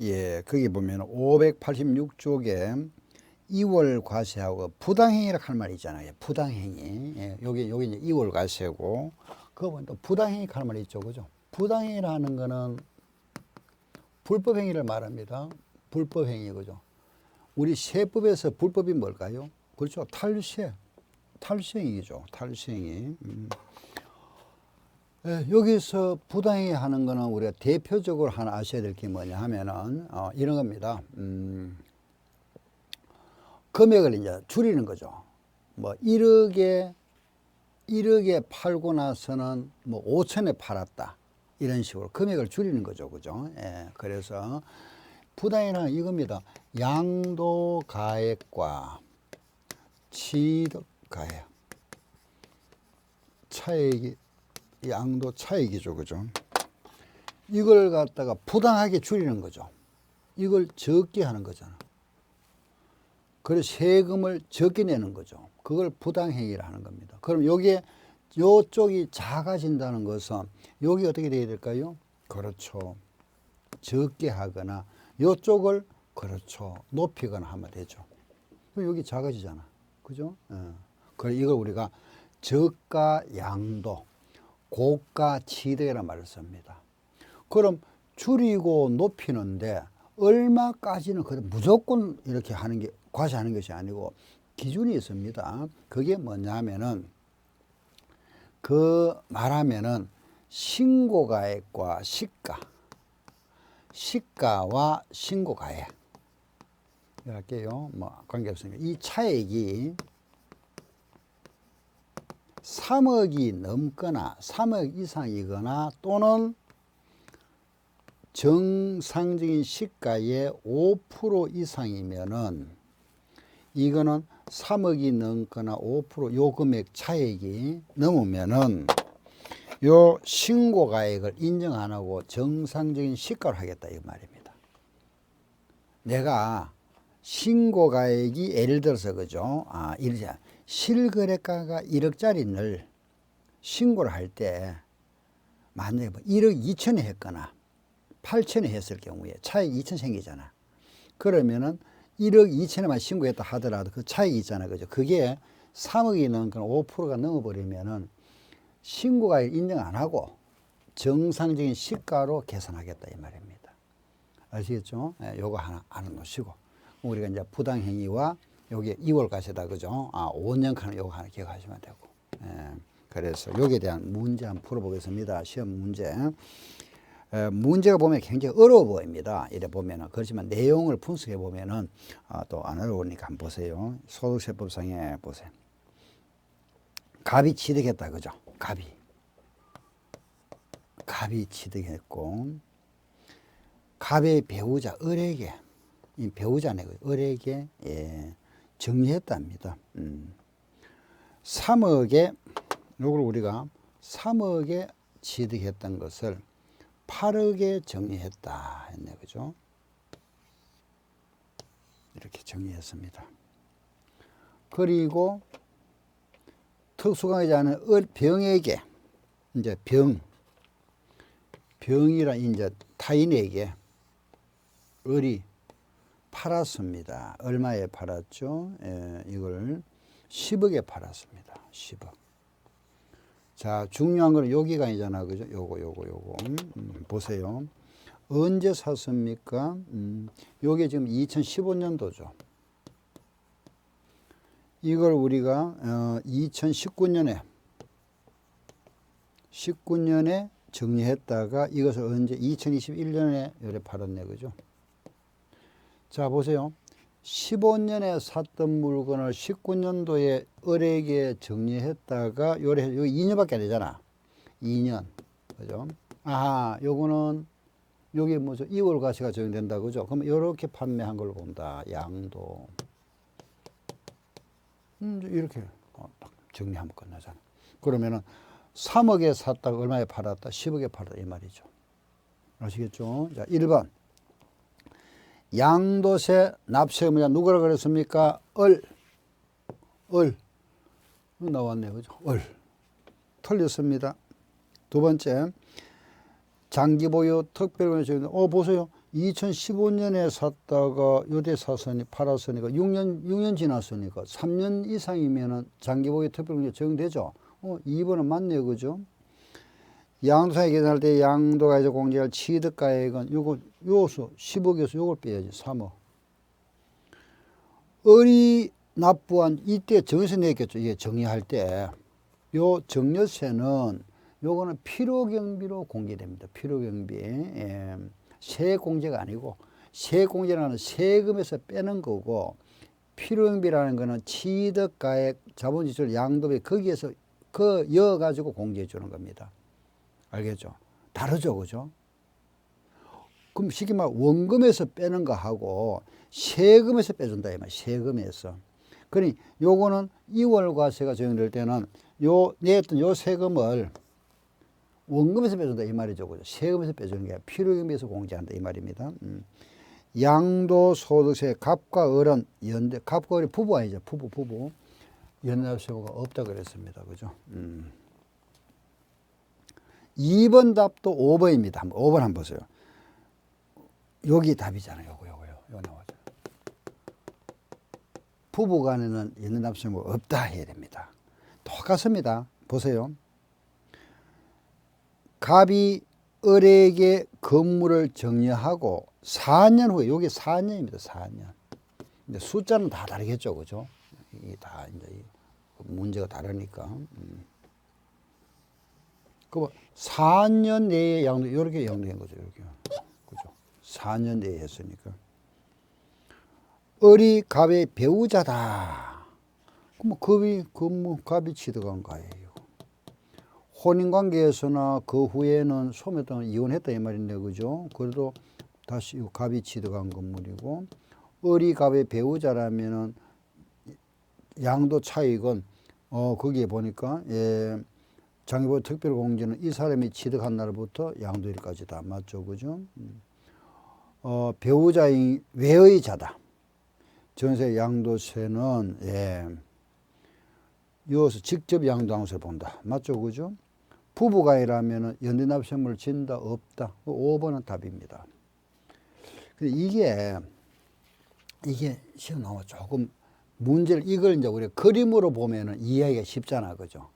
예, 거기 보면 586쪽에 2월 과세하고 부당행위라고 할 말이 있잖아요. 부당행위. 예, 여기 이제 2월 과세고, 그거 보면 또 부당행위 할 말이 있죠. 그죠? 부당행위라는 거는 불법행위를 말합니다. 불법행위, 그죠? 우리 세법에서 불법이 뭘까요? 그렇죠. 탈세. 탈세행위죠. 탈세행위. 예, 여기서 부당행위 하는 거는 우리가 대표적으로 하나 아셔야 될 게 뭐냐 하면은, 이런 겁니다. 금액을 이제 줄이는 거죠. 뭐 1억에 팔고 나서는 뭐 5천에 팔았다. 이런 식으로 금액을 줄이는 거죠. 그죠? 예, 그래서 부당행위는 이겁니다. 양도가액과 취득가액. 차액이, 양도 차익이죠. 그죠? 이걸 갖다가 부당하게 줄이는 거죠. 이걸 적게 하는 거잖아. 그래서 세금을 적게 내는 거죠. 그걸 부당행위라 하는 겁니다. 그럼 여기에 요쪽이 작아진다는 것은 여기 어떻게 돼야 될까요? 그렇죠. 적게 하거나 요쪽을 그렇죠. 높이거나 하면 되죠. 그럼 여기 작아지잖아. 그죠? 그래 이걸 우리가 저가 양도, 고가 취득이라는 말을 씁니다. 그럼 줄이고 높이는데 얼마까지는 무조건 이렇게 하는 게 과세하는 것이 아니고 기준이 있습니다. 그게 뭐냐면은 그 말하면은 신고가액과 시가와 신고가액 할게요. 뭐 관계없으니까 이 차액이 3억이 넘거나 3억 이상이거나 또는 정상적인 시가의 5% 이상이면은 이거는 3억이 넘거나 5% 요 금액 차액이 넘으면은 요 신고가액을 인정 안 하고 정상적인 시가로 하겠다 이 말입니다. 내가 신고가액이 예를 들어서 그죠? 이러자 실거래가가 1억짜리를 신고를 할 때 만약에 1억 2천에 했거나 8천에 했을 경우에 차익 2천 생기잖아. 그러면은 1억 2천에만 신고했다 하더라도 그 차익이 있잖아. 그죠? 그게 3억이 넘거나 5%가 넘어버리면은 신고가액 인정 안 하고 정상적인 시가로 계산하겠다 이 말입니다. 아시겠죠? 예, 요거 하나 알아놓으시고 우리가 이제 부당행위와 요게 2월 과세다. 그죠? 5년 칸 요거 하나 기억하시면 되고. 예, 그래서 요기에 대한 문제 한번 풀어보겠습니다. 시험 문제. 문제가 보면 굉장히 어려워 보입니다. 이래 보면은. 그렇지만 내용을 분석해 보면은 또 안 어려우니까 한번 보세요. 소득세법상에 보세요. 갑이 취득했다. 그죠? 갑이 취득했고, 갑의 배우자, 을에게, 이 배우자네, 을에게, 예, 정리했답니다. 3억에, 요걸 우리가 3억에 취득했던 것을 8억에 정리했다 했네. 그죠? 이렇게 정리했습니다. 그리고 특수강하지 않은 병에게 이제 병이라 이제 타인에게 을이 팔았습니다. 얼마에 팔았죠? 이걸 10억에 팔았습니다. 10억. 자, 중요한 건 여기가 아니잖아. 그죠? 요거. 보세요. 언제 샀습니까? 요게 지금 2015년도죠. 이걸 우리가 2019년에 정리했다가 이것을 언제 2021년에 요래 팔았네. 그죠? 자, 보세요. 15년에 샀던 물건을 19년도에 을에게 정리했다가 요래 2년밖에 안 되잖아. 2년. 그죠? 요거는 여기 뭐죠? 2월 과세가 적용된다. 그죠? 그럼 요렇게 판매한 걸 본다. 양도. 이렇게 딱 정리하면 끝나잖아. 그러면은 3억에 샀다가 얼마에 팔았다? 10억에 팔았다. 이 말이죠. 아시겠죠? 자, 1번. 양도세 납세의무자 누구라 그랬습니까? 을. 나왔네요. 그죠? 틀렸습니다. 두 번째. 장기보유 특별권의 적용. 보세요. 2015년에 샀다가 요때 사서니 팔았으니까 6년 지났으니까 3년 이상이면은 장기보유 특별공제 적용되죠. 2번은 맞네요. 그죠? 양도상액 계산할 때 양도가액에서 공제할 취득가액은 요거 요수 10억에서 요걸 빼야지. 3억. 을이 납부한 이때 정세 냈겠죠. 이게 정리할 때 요 정려세는 요거는 필요경비로 공제됩니다. 필요경비. 예. 세공제가 아니고 세공제라는 세금에서 빼는 거고 필요경비라는 거는 취득가액 자본지출 양도비 거기에서 그 이어가지고 공제해 주는 겁니다. 알겠죠? 다르죠, 그죠? 그럼 쉽게 말 원금에서 빼는 거하고 세금에서 빼준다 이 말. 세금에서. 그러니 요거는 2월 과세가 적용될 때는 냈던 요 세금을 원금에서 빼준다 이 말이죠. 그죠? 세금에서 빼주는 게 필요경비에서 공제한다 이 말입니다. 양도소득세 갑과 을은 연대, 갑과 을이 부부 아니죠. 부부. 연납세가 없다 그랬습니다. 그죠? 2번 답도 5번입니다. 5번 한번 보세요. 여기 답이잖아요. 요거 나와죠. 부부 간에는 연납세가 없다 해야 됩니다. 똑같습니다. 보세요. 갑이 을에게 건물을 정려하고 4년 후에, 여기 4년입니다. 4년. 근데 숫자는 다 다르겠죠. 그죠? 이게 다 이제 문제가 다르니까. 그 4년 내에 양도, 이렇게 양도한 거죠. 이렇게. 그죠? 4년 내에 했으니까. 을이 갑의 배우자다. 그럼 갑이 취득한 거예요. 혼인관계에서나 그 후에는 소멸당을 이혼했다 이 말인데, 그죠? 그래도 다시 갑이 취득한 건물이고, 을이 갑의 배우자라면은 양도 차익은 거기에 보니까 장기보유 특별공제는 이 사람이 취득한 날부터 양도일까지 다 맞죠, 그죠? 배우자인 외의자다. 전세 양도세는 이어서 직접 양도한 것을 본다. 맞죠, 그죠? 부부간이라면 연대납세물을 진다 없다. 5번은 답입니다. 근데 이게 시험 나와 조금 문제를 이걸 이제 우리가 그림으로 보면은 이해하기가 쉽잖아, 그죠?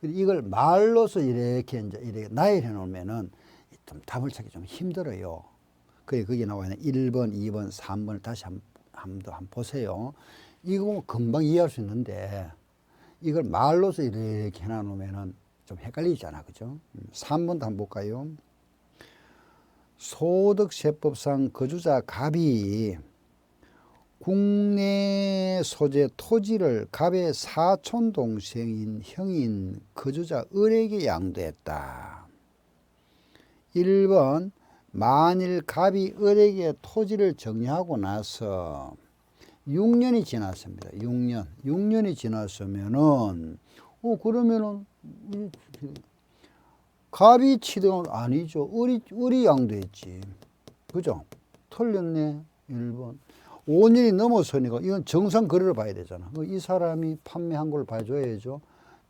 이걸 말로서 이렇게 나열해 놓으면은 좀 답을 찾기 좀 힘들어요. 그래 거기 나와 있는 1번, 2번, 3번을 다시 한번 보세요. 이거 금방 이해할 수 있는데 이걸 말로서 이렇게 해놔놓으면은 좀 헷갈리잖아, 그죠? 3번도 한번 볼까요? 소득세법상 거주자 갑이 국내 소재 토지를 갑의 사촌 동생인 형인 거주자 을에게 양도했다. 1번 만일 갑이 을에게 토지를 정리하고 나서 6년이 지났습니다. 6년이 지났으면은 그러면은 갑이 취득한 아니죠. 을이 양도했지. 그죠? 틀렸네. 1번. 5년이 넘어서니까 이건 정상 거래를 봐야 되잖아. 이 사람이 판매한 걸 봐줘야죠.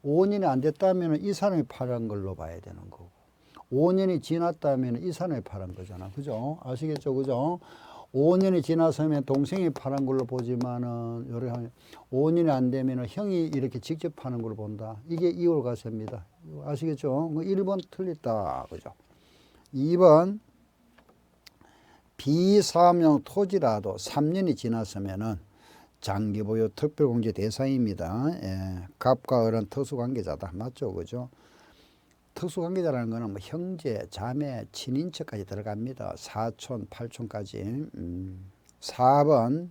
5년이 안 됐다면 이 사람이 팔은 걸로 봐야 되는 거고. 5년이 지났다면 이 사람이 팔은 거잖아. 그죠? 아시겠죠? 그죠? 5년이 지나서면 동생이 파는 걸로 보지만은, 5년이 안 되면 형이 이렇게 직접 파는 걸로 본다. 이게 2월 과세입니다. 아시겠죠? 1번 틀렸다. 그죠? 2번, 비사업용 토지라도 3년이 지났으면은 장기보유 특별공제 대상입니다. 갑과 을은 특수관계자다. 맞죠? 그죠? 특수관계자라는 거는 뭐 형제, 자매, 친인척까지 들어갑니다. 사촌, 팔촌까지. 4번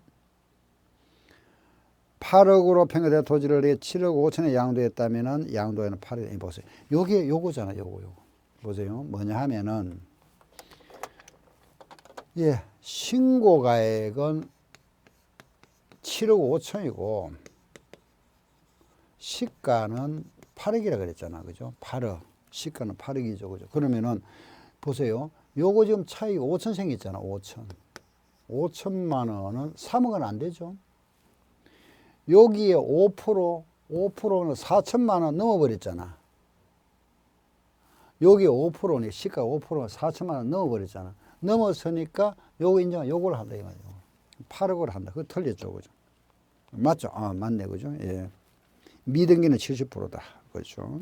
8억으로 평가된 토지를 내 7억 5천에 양도했다면은 양도에는 8억. 보세요. 요거잖아. 요거. 보세요. 뭐냐 하면은 신고가액은 7억 5천이고 시가는 8억이라 그랬잖아. 그죠? 8억. 시가는 8억이죠. 그죠? 그러면은, 보세요. 요거 지금 차이 5천 생겼잖아. 5천. 5천만 원은 3억은 안 되죠. 여기에 5%는 4천만 원 넘어버렸잖아. 여기에 5%는, 시가 5%는 4천만 원 넘어버렸잖아. 넘었으니까 요거 인정, 요걸 한다 이 말이에요. 8억을 한다. 그거 틀렸죠, 그죠? 맞죠? 아, 맞네, 그죠? 예. 미등기는 70%다. 그렇죠?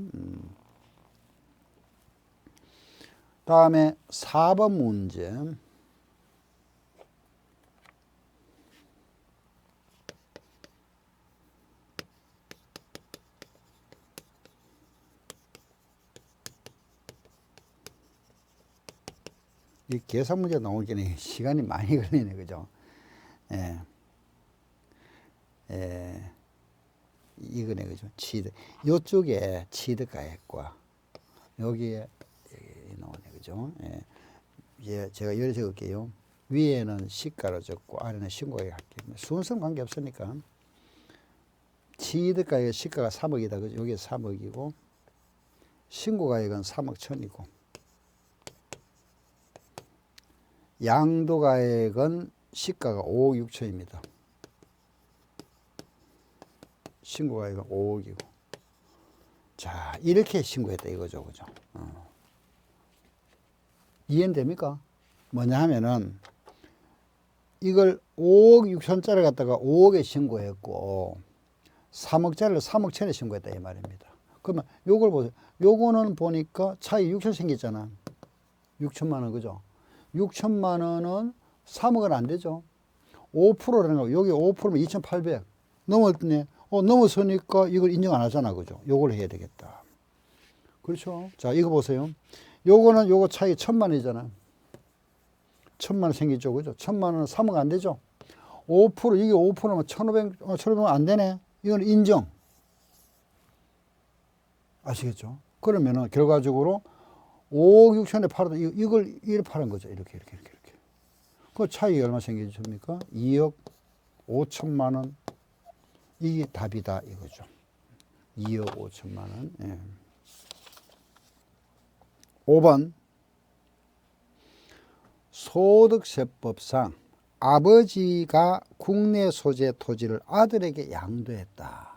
다음에 4번 문제. 이 계산 문제 나오기는 시간이 많이 걸리네, 그죠? 예. 예. 이거네, 그죠? 취득. 요쪽에 취득가액과 여기에 나오네, 그죠? 예. 예, 제가 여기 적을게요. 위에는 시가로 적고 아래는 신고가액 할게요. 순서는 관계없으니까. 취득가액 시가가 3억이다, 그죠? 여기 3억이고 신고가액은 3억 1천이고 양도가액은 시가가 5억 6천입니다. 신고가액은 5억이고. 자, 이렇게 신고했다 이거죠, 그죠? 이해는 됩니까? 뭐냐 하면은 이걸 5억 6천짜리 갖다가 5억에 신고했고 3억짜리를 3억 천에 신고했다 이 말입니다. 그러면 요걸 보세요. 요거는 보니까 차이 6천 생겼잖아. 6천만 원, 그죠? 6천만 원은 3억은 안 되죠. 5%라는 거, 여기 5%면 2,800. 넘었네. 넘었으니까 이걸 인정 안 하잖아, 그죠? 요걸 해야 되겠다. 그렇죠? 자, 이거 보세요. 요거는 요거 차이 1,000만 원이잖아. 1,000만 원 생기죠, 그죠? 1,000만 원은 3억 안 되죠? 5%, 이게 5%면 1,500원 안 되네? 이건 인정. 아시겠죠? 그러면은 결과적으로 5억 6천에 팔아도 이걸 이렇게 파는 거죠. 이렇게. 그 차이 얼마 생기십니까? 2억 5천만 원. 이게 답이다 이거죠. 2억 5천만 원. 예. 5번. 소득세법상 아버지가 국내 소재 토지를 아들에게 양도했다.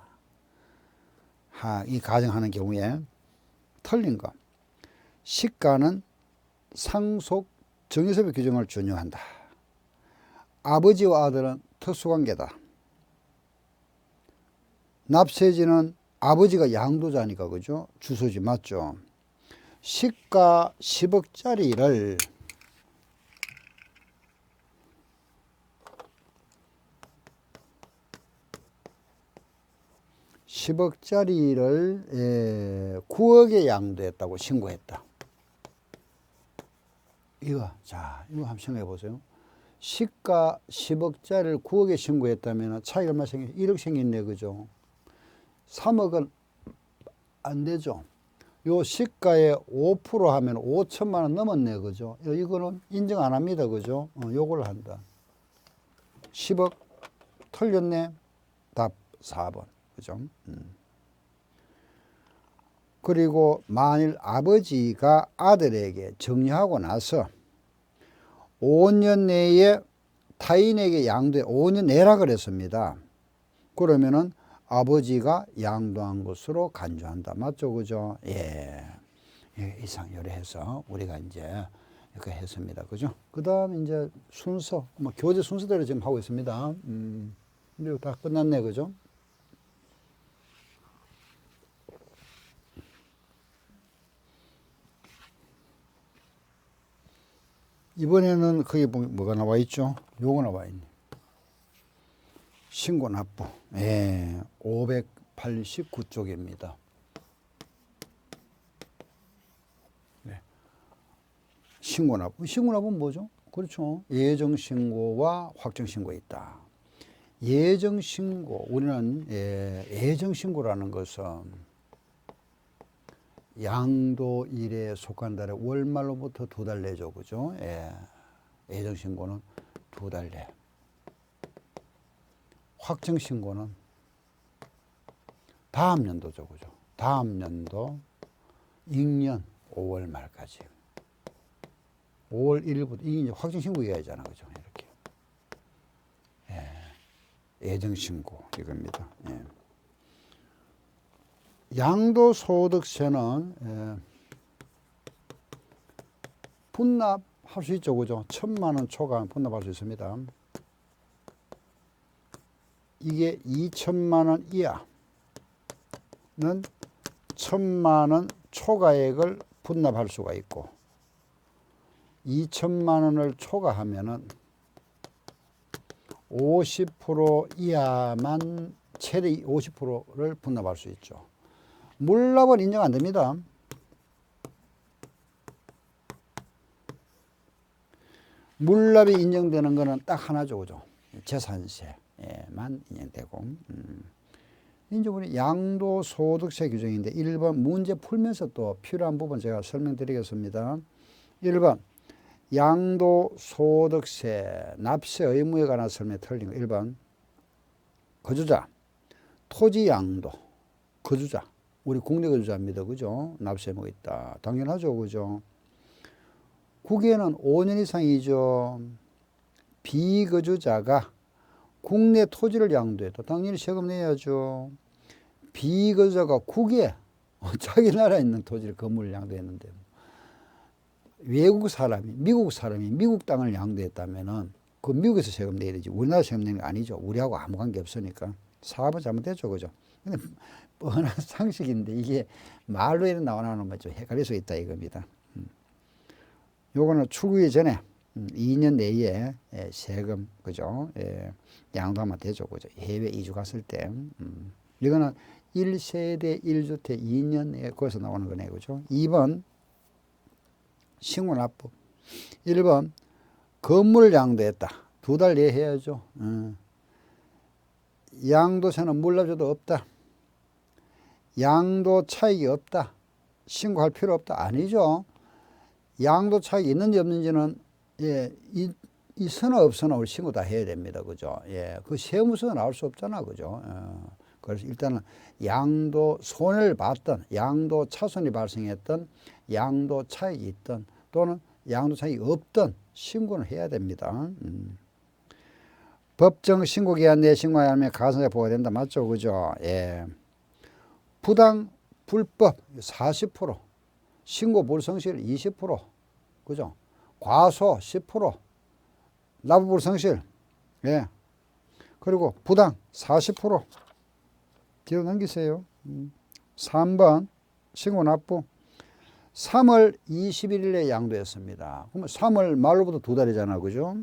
이 가정하는 경우에 틀린 거. 시가는 상속 정의소비 규정을 준용한다. 아버지와 아들은 특수관계다. 납세지는 아버지가 양도자니까, 그죠? 주소지 맞죠? 시가 10억짜리를 9억에 양도했다고 신고했다. 이거 한번 생각해 보세요. 시가 10억짜리를 9억에 신고했다면 차이가 얼마 생겼? 1억 생겼네, 그죠? 3억은 안 되죠. 요 시가에 5% 하면 5천만 원 넘었네, 그죠? 이거는 인정 안 합니다, 그죠? 요걸 한다. 10억 틀렸네. 답 4번, 그죠? 그리고 만일 아버지가 아들에게 정리하고 나서 5년 내에 타인에게 양도해 5년 내라 그랬습니다. 그러면은 아버지가 양도한 것으로 간주한다. 맞죠? 그죠? 예. 이상 요래해서 우리가 이제 이렇게 했습니다. 그죠? 그 다음 이제 순서, 교재 순서대로 지금 하고 있습니다. 이거 다 끝났네. 그죠? 이번에는 거기 뭐가 나와 있죠? 요거 나와 있네. 신고 납부. 예, 589쪽입니다. 네. 신고 납부. 신고 납부는 뭐죠? 그렇죠. 예정 신고와 확정 신고에 있다. 예정 신고. 우리는 예정 신고라는 것은 양도일에 속한 달에 월말로부터 2달 내죠. 그죠? 예정 신고는 2달 내. 확정 신고는 다음 연도죠. 그죠? 다음 연도 익년 5월 말까지. 5월 1일부터 이게 이제 확정 신고 이야기잖아. 그죠? 이렇게. 예정 신고 이겁니다. 양도소득세는 분납 할 수 있죠, 그죠? 1,000만 원 초과 분납할 수 있습니다. 이게 2천만 원 이하는 1,000만 원 초과액을 분납할 수가 있고, 2천만 원을 초과하면은 50% 이하만 최대 50%를 분납할 수 있죠. 물납은 인정 안 됩니다. 물납이 인정되는 거는 딱 하나죠, 그죠? 재산세만 인정되고. 이제 우리 양도소득세 규정인데 1번 문제 풀면서 또 필요한 부분 제가 설명드리겠습니다. 1번 양도소득세 납세 의무에 관한 설명 틀린 거. 1번 거주자, 토지 양도, 거주자. 우리 국내 거주자입니다. 그죠? 납세 의무가 있다. 당연하죠. 그죠? 국외는 5년 이상이죠. 비거주자가 국내 토지를 양도해도 당연히 세금 내야죠. 비거주자가 국외 자기 나라에 있는 토지를 건물을 양도했는데 외국 사람이 미국 땅을 양도했다면은 그 미국에서 세금 내야 되지 우리나라 세금 내는 게 아니죠. 우리하고 아무 관계 없으니까 사업은 잘못됐죠, 그죠? 근데 뻔한 상식인데 이게 말로 이렇게 나오는 건 좀 헷갈릴 수 있다 이겁니다. 요거는 출국이 전에 2년 내에 세금, 그죠? 양도하면 되죠, 그죠? 해외 이주 갔을 때. 이거는 1세대 1주택 2년 내에 거기서 나오는 거네, 그죠? 2번 신고납부. 1번 건물을 양도했다. 2달 내에 해야죠. 양도세는 물납조도 없다. 양도 차익이 없다. 신고할 필요 없다. 아니죠. 양도 차익이 있는지 없는지는 있으나 없으나 우리 신고 다 해야 됩니다. 그죠? 그 세무서는 나올 수 없잖아. 그죠? 그래서 일단은 양도 손해를 봤던, 양도 차손이 발생했던, 양도 차익이 있던, 또는 양도 차익이 없던 신고는 해야 됩니다. 법정 신고 기한 내에 신고해야 하면 가산세 보호가 된다. 맞죠? 그죠? 부당, 불법 40%, 신고 불성실 20%, 그죠? 과소 10%, 납부 불성실, 그리고 부당 40%. 뒤로 넘기세요. 3번 신고 납부. 3월 21일에 양도했습니다. 그러면 3월 말로부터 2달이잖아, 그죠?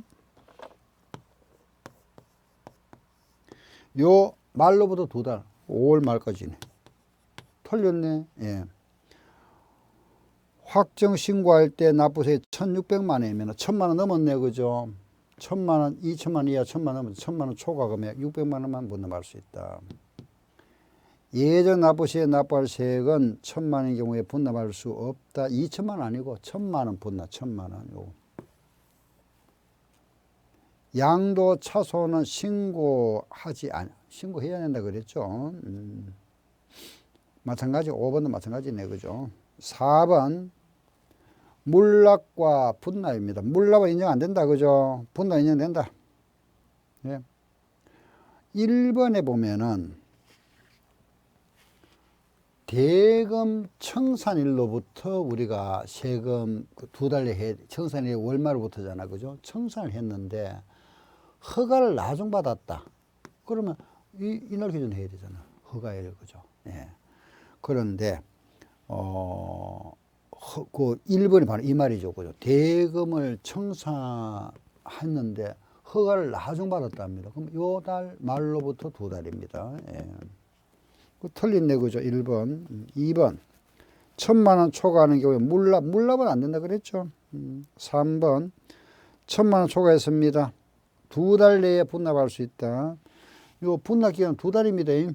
요 말로부터 2달, 5월 말까지네. 틀렸네. 확정 신고할 때 납부세 1,600만 원이면 1,000만 원 넘었네, 그죠? 1,000만 원, 2,000만 원 이하 1,000만 원 넘으면 1,000만 원 초과 금액 600만 원만 분납할 수 있다. 예전 납부 시에 납부할 세액은 1,000만 원의 경우에 분납할 수 없다. 2,000만 원 아니고 1,000만 원 분납, 1,000만 원. 요거. 양도 차손은 신고해야 된다 그랬죠. 마찬가지 5번도 마찬가지네, 그죠? 4번 물납과 분납입니다. 물납은 인정 안 된다, 그죠? 분납 인정된다. 1번에 보면은 대금 청산일로부터 우리가 세금 2달에 청산일이 월말부터잖아, 그죠? 청산을 했는데 허가를 나중받았다. 그러면 이날 기준 해야 되잖아. 허가일, 그죠? 그런데 그 1번이 바로 이 말이죠, 그죠? 대금을 청산했는데 허가를 나중받았답니다. 그럼 요 달 말로부터 2달입니다. 틀린네, 그죠? 1번. 2번. 1,000만 원 초과하는 경우에 물납은 안 된다 그랬죠? 3번. 1,000만 원 초과했습니다. 2달 내에 분납할 수 있다. 요 분납 기간 2달입니다.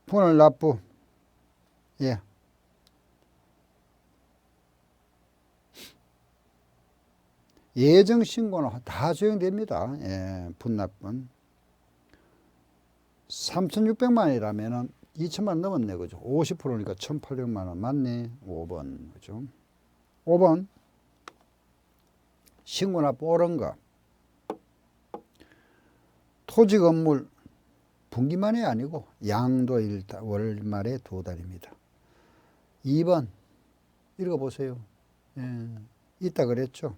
분할 납부. 예정 신고는 다 적용됩니다. 분납은 3,600만 원이라면은 2천만 원 넘었네, 그죠? 50%니까 1,800만 원 맞네. 5번, 그죠? 5번 신고납부 옳은 거. 토지 건물 분기만이 아니고 양도일 월말에 2달입니다. 2번 읽어보세요. 예, 있다 그랬죠.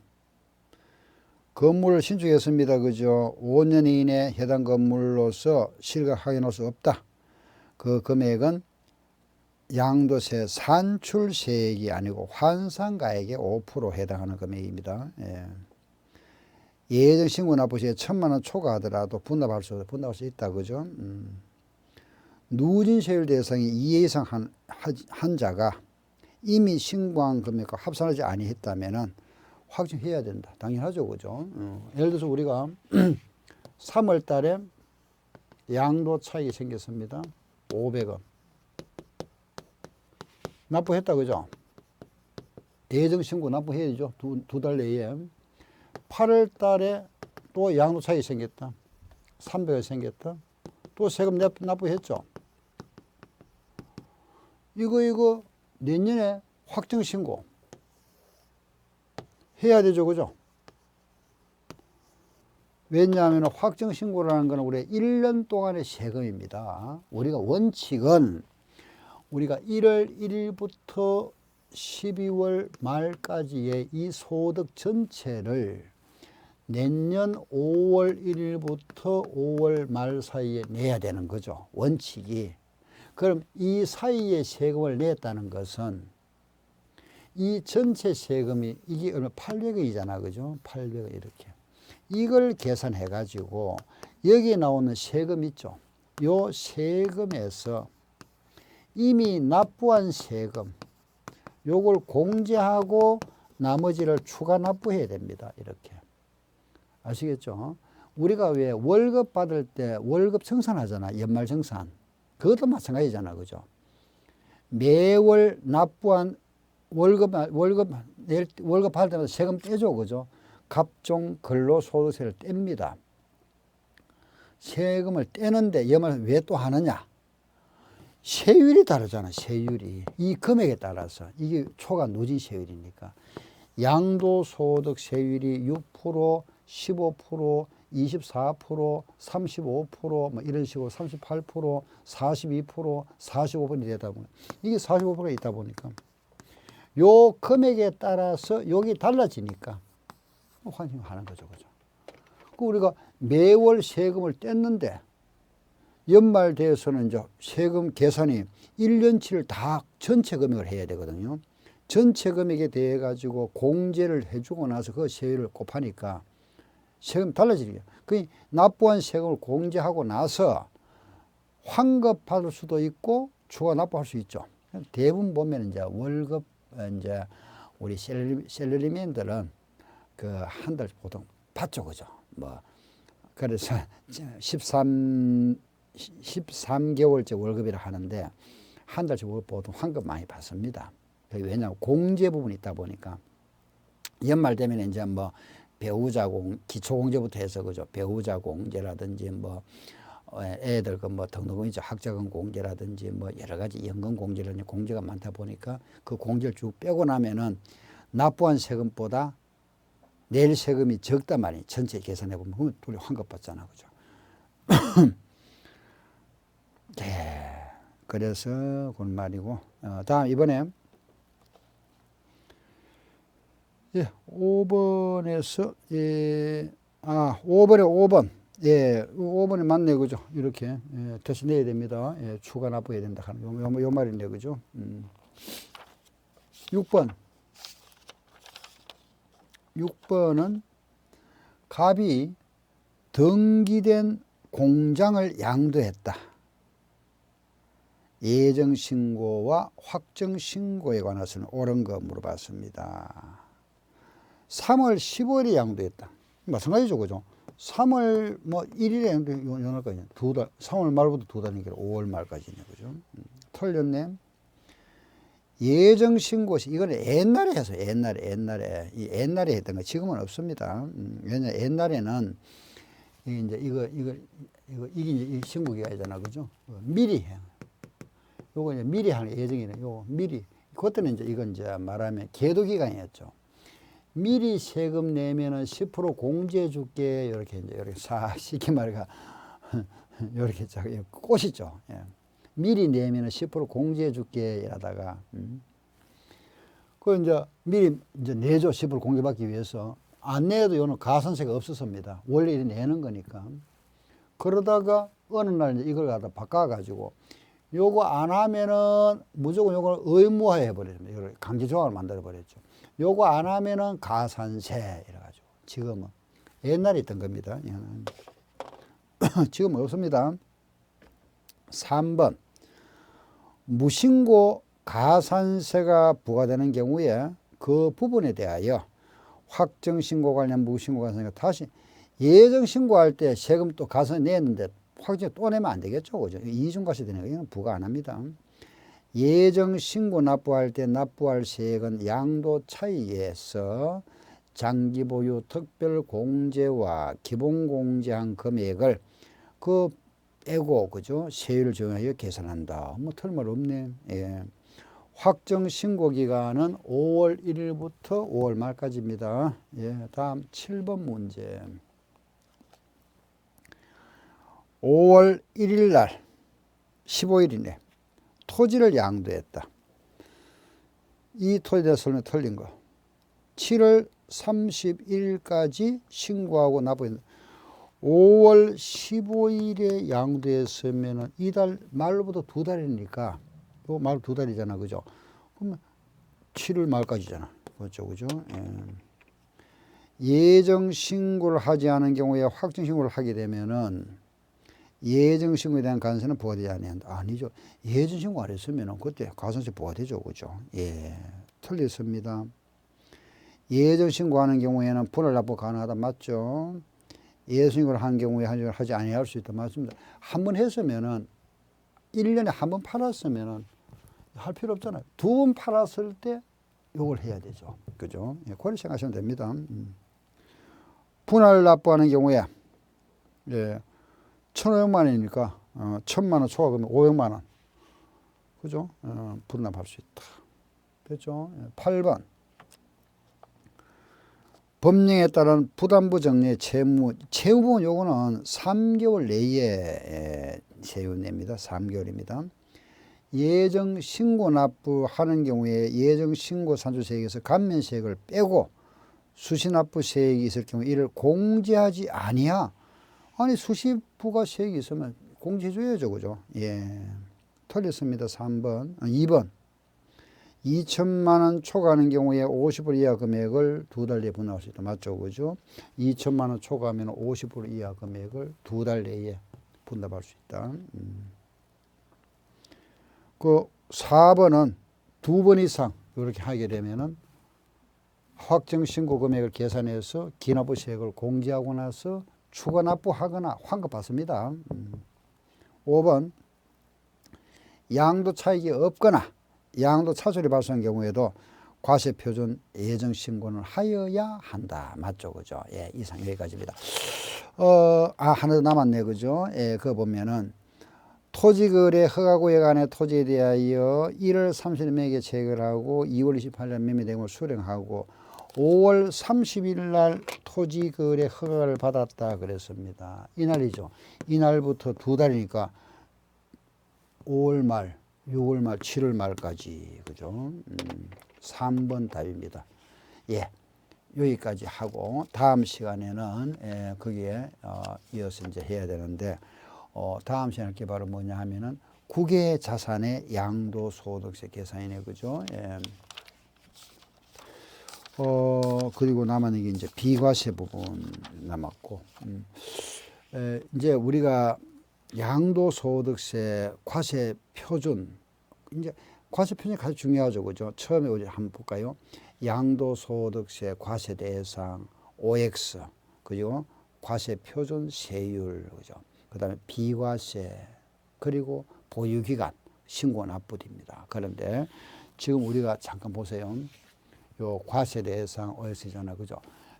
건물을 신축했습니다. 그죠? 5년 이내 해당 건물로서 실가 확인할 수 없다. 그 금액은 양도세 산출세액이 아니고 환산가액의 5% 해당하는 금액입니다. 예. 예정 신고 납부 시에 1,000만 원 초과하더라도 분납할 수 있다. 그죠? 누진세율 대상이 2회 이상 한 자가 이미 신고한 금액과 합산하지 아니했다면은 확정해야 된다. 당연하죠. 그죠? 예를 들어서 우리가 3월 달에 양도 차익이 생겼습니다. 500원. 납부했다. 그죠? 예정 신고 납부해야죠. 두 달 내에. 8월 달에 또 양도 차익이 생겼다. 300원 생겼다. 또 세금 납부했죠. 이거 내년에 확정 신고 해야 되죠. 그죠? 왜냐하면 확정 신고라는 것은 우리 1년 동안의 세금입니다. 우리가 원칙은 우리가 1월 1일부터 12월 말까지의 이 소득 전체를 내년 5월 1일부터 5월 말 사이에 내야 되는 거죠. 원칙이. 그럼 이 사이에 세금을 냈다는 것은 이 전체 세금이 이게 얼마 800원이잖아. 그죠? 800원 이렇게. 이걸 계산해 가지고 여기에 나오는 세금 있죠. 요 세금에서 이미 납부한 세금 요걸 공제하고 나머지를 추가 납부해야 됩니다. 이렇게. 아시겠죠? 우리가 왜 월급 받을 때 월급 정산하잖아. 연말정산. 그것도 마찬가지잖아. 그죠? 매월 납부한 월급 받을 때마다 세금 떼죠. 그죠? 갑종 근로소득세를 뗍니다. 세금을 떼는데 연말 왜 또 하느냐? 세율이 다르잖아. 세율이. 이 금액에 따라서. 이게 초과 누진세율이니까. 양도소득 세율이 6%, 15%, 24%, 35%, 뭐 이런 식으로 38%, 42%, 45%이 되다 보니 이게 45%가 있다 보니까 요 금액에 따라서 여기 달라지니까 환승하는 거죠. 그죠? 우리가 매월 세금을 뗐는데 연말 돼서는 이제 세금 계산이 1년치를 다 전체 금액을 해야 되거든요. 전체 금액에 대해 가지고 공제를 해주고 나서 그 세율을 곱하니까 세금 달라지죠. 그 납부한 세금을 공제하고 나서 환급 받을 수도 있고 추가 납부할 수 있죠. 대부분 보면 이제 월급 이제 우리 셀러리맨들은 그 한 달 보통 받죠, 그죠? 뭐 그래서 13개월째 월급이라 하는데 한 달씩 보통 환급 많이 받습니다. 왜냐하면 공제 부분이 있다 보니까 연말 되면 이제 뭐 배우자 기초공제부터 해서 그죠? 배우자 공제라든지 뭐 애들 그 뭐 등록금 이제 학자금 공제라든지 뭐 여러 가지 연금 공제라든지 공제가 많다 보니까 그 공제를 쭉 빼고 나면은 납부한 세금보다 낼 세금이 적단 말이에요. 전체 계산해 보면 그러면 둘이 환급 받잖아, 그죠? 네, 그래서 그런 말이고 다음 이번에 5번에서 5번에 5번. 예, 5번에 맞네, 그죠? 이렇게 다시 내야 됩니다. 예, 추가 납부해야 된다 하는 요 말인데, 그죠? 6번은 갑이 등기된 공장을 양도했다. 예정신고와 확정신고에 관해서는 옳은 거 물어봤습니다. 3월 15일에 양도했다. 마찬가지죠, 그죠? 3월 뭐 1일에 양도할 두 달, 3월 말부터 두 달이니까 5월 말까지네, 그죠? 틀렸네. 예정신고시, 이거는 옛날에 해서, 옛날에. 이 옛날에 했던 거 지금은 없습니다. 왜냐, 옛날에는, 이제 이게 이제 신고기간이잖아, 그죠? 미리 해. 요거 이제 미리 하는 예정이네. 요거 미리. 그때는 이제 이건 이제 말하면 계도기간이었죠. 미리 세금 내면은 10% 공제해 줄게. 이렇게 이제 이렇게 싹 쉽게 말해가 이렇게 쫙 꽃이죠. 예. 미리 내면은 10% 공제해 줄게. 이러다가 그 이제 미리 이제 내죠. 시불 공개받기 위해서. 안 내도 요는 가산세가 없었습니다. 원래 이래 내는 거니까. 그러다가 어느 날 이제 이걸 갖다 바꿔가지고 요거 안 하면은 무조건 요걸 의무화해 버렸습니다. 이걸 강제 조항을 만들어 버렸죠. 요거 안 하면은 가산세 이래가지고 지금은 옛날에 있던 겁니다. 지금은 없습니다. 3번 무신고 가산세가 부과되는 경우에 그 부분에 대하여 확정신고 관련 무신고 가산세가 다시 예정신고할 때 세금 또 가산세 냈는데 확정 또 내면 안 되겠죠. 그죠? 이중과세 되는 거 이건 부과 안 합니다. 예정신고 납부할 때 납부할 세액은 양도 차이에서 장기보유 특별공제와 기본공제한 금액을 그 빼고 그죠? 세율을 적용하여 계산한다. 뭐 틀말 없네. 예. 확정 신고 기간은 5월 1일부터 5월 말까지입니다. 예. 다음 7번 문제. 5월 1일 날 15일이네. 토지를 양도했다. 이 토지에 대해서 설명 틀린 거. 7월 31일까지 신고하고 납부했는데 5월 15일에 양도했으면 이달 말로부터 2달이니까 또 말 2달이잖아. 그죠? 그러면 7월 말까지잖아. 그렇죠. 그죠? 예정 신고를 하지 않은 경우에 확정 신고를 하게 되면은 예정 신고에 대한 가산세는 부과되지 아니한다. 아니죠. 예정 신고 안 했으면은 그때 가산세 부과되죠. 그죠? 예. 틀렸습니다. 예정 신고하는 경우에는 분할 납부 가능하다. 맞죠? 예정 신고를 한 경우에 하지 아니할 수 있다. 맞습니다. 한 번 했으면은 1년에 한 번 팔았으면은 할 필요 없잖아요. 2번 팔았을 때 요걸 해야 되죠. 그죠? 예, 그렇게 생각하시면 됩니다. 분할 납부하는 경우에 예, 1,500만 원이니까 1,000만 원 초과하면 500만 원. 그죠? 분납할 수 있다. 됐죠? 8번. 법령에 따른 부담부 정리의 채무부분 요거는 3개월 내에 세율냅니다. 3개월입니다. 예정 신고 납부하는 경우에 예정 신고 산출세액에서 감면세액을 빼고 수시납부세액이 있을 경우 이를 공제하지 아니하. 아니 수시부가세액이 있으면 공제해줘야죠. 그죠? 예. 틀렸습니다. 3번. 2번. 2천만 원 초과하는 경우에 50불 이하 금액을 2달 내에 분납할 수 있다. 맞죠? 그죠? 2천만 원 초과하면 50불 이하 금액을 2달 내에 분납할 수 있다. 그 4번은 2번 이상 이렇게 하게 되면은 확정 신고 금액을 계산해서 기납부세액을 공제하고 나서 추가 납부하거나 환급받습니다. 5번 양도 차익이 없거나 양도 차솔이 발생한 경우에도 과세표준 예정신고는 하여야 한다. 맞죠? 그죠? 예, 이상 여기까지입니다. 하나 더 남았네. 그죠? 예, 그거 보면은 토지거래 허가구역안의 토지에 대하여 1월 30일 매매 체결하고 2월 28일 매매 대금을 수령하고 5월 30일 날 토지거래 허가를 받았다 그랬습니다. 이날이죠. 이날부터 2달이니까 5월 말, 6월 말, 7월 말까지. 그죠? 3번 답입니다. 예. 여기까지 하고 다음 시간에는 거기에 이어서 이제 해야 되는데 다음 시간에 할 게 바로 뭐냐 하면은 국외 자산의 양도소득세 계산이네. 그죠? 예. 그리고 남은 게 이제 비과세 부분 남았고, 이제 우리가 양도소득세 과세 표준, 이제 과세 표준이 가장 중요하죠. 그죠? 처음에 우리 한번 볼까요? 양도소득세 과세 대상 OX, 그리고 과세 표준 세율, 그죠? 그 다음에 비과세, 그리고 보유기간, 신고 납부입니다. 그런데 지금 우리가 잠깐 보세요. 요 과세 대상 OX잖아. 그죠?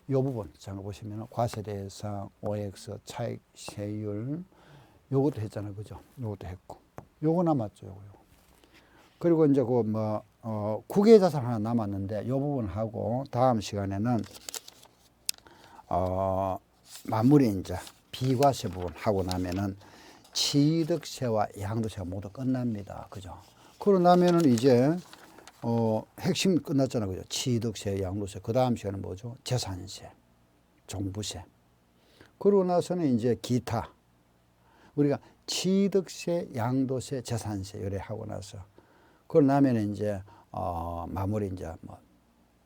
요 부분 잠깐 보시면 과세 대상 OX 차익 세율 요것도 했잖아. 그죠? 요것도 했고. 요거 남았죠. 요거. 그리고 이제 그 국외 자산 하나 남았는데 요 부분 하고 다음 시간에는 마무리 이제 비과세 부분 하고 나면은 취득세와 양도세가 모두 끝납니다. 그죠? 그러고 나면은 이제 핵심 끝났잖아, 그죠? 취득세, 양도세. 그 다음 시간은 뭐죠? 재산세, 종부세. 그러고 나서는 이제 기타. 우리가 취득세, 양도세, 재산세 요래 하고 나서 그걸 나면 이제 마무리 이제 뭐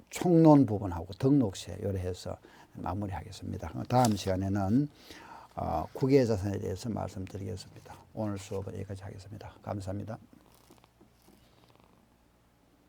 총론 부분하고 등록세 요래 해서 마무리하겠습니다. 다음 시간에는 국외자산에 대해서 말씀드리겠습니다. 오늘 수업은 여기까지 하겠습니다. 감사합니다.